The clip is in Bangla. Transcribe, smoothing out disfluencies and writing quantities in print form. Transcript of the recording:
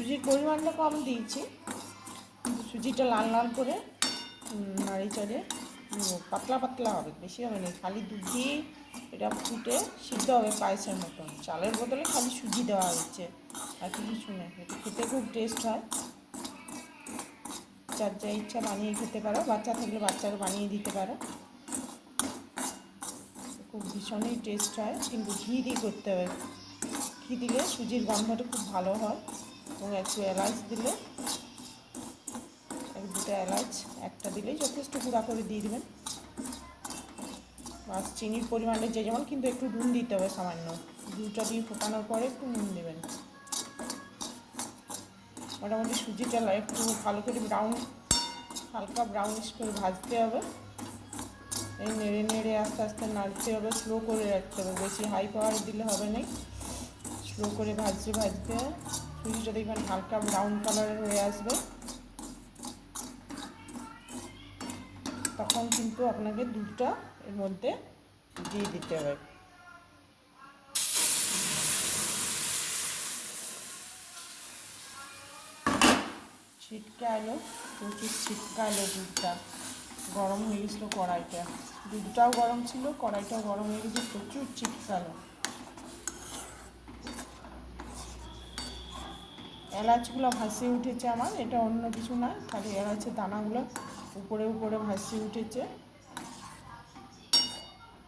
সুজির পরিমাণটা কম দিয়েছি, সুজিটা লাল লাল করে নাড়ি চাড়ে পাতলা পাতলা হবে, বেশি হবে না, খালি দুধ দিয়ে এটা ফুটে সিদ্ধ হবে পায়েসের মতন। চালের বদলে খালি সুজি দেওয়া হচ্ছে, আর কিছু না। এটা খেতে খুব টেস্ট হয়, যার যা ইচ্ছা বানিয়ে খেতে পারো, বাচ্চা থাকলে বাচ্চাকে বানিয়ে দিতে পারো, খুব ভীষণই টেস্ট হয়। কিন্তু ঘি দিয়ে করতে হবে, ঘি দিলে সুজির গন্ধটা খুব ভালো হয়। এবং একটু এলাচ দিলে, এক দুটো এলাচ একটা দিলেই যথেষ্ট, গুঁড়া করে দিয়ে দেবেন। আর চিনির পরিমাণটা যে যেমন, কিন্তু একটু নুন দিতে হবে সামান্য, দুধটা দিয়ে ফোটানোর পরে একটু নুন দেবেন। মোটামুটি সুজিটা একটু ভালো করে হালকা ব্রাউনিশ করে ভাজতে হবে। এই নেড়ে নেড়ে আস্তে আস্তে নাড়তে হবে, স্লো করে রাখতে হবে, বেশি হাই পাওয়ার দিলে হবে না, স্লো করে ভাজতে ভাজতে সুজিটা দেখবেন হালকা ব্রাউন কালারের হয়ে আসবে। তখন কিন্তু আপনাকে দুধটা এর মধ্যে দিয়ে দিতে হবে। ছিটকে এলো, প্রচুর ছিটকা এলো, দুধটা গরম হয়ে গেছিলো, কড়াইটা দুধটাও গরম ছিল, কড়াইটাও গরম হয়ে গেছে, প্রচুর ছিটকালো। এলাচগুলো ভাসিয়ে উঠেছে আমার, এটা অন্য কিছু না, খালি এলাচের দানাগুলো উপরে উপরে ভাসিয়ে উঠেছে।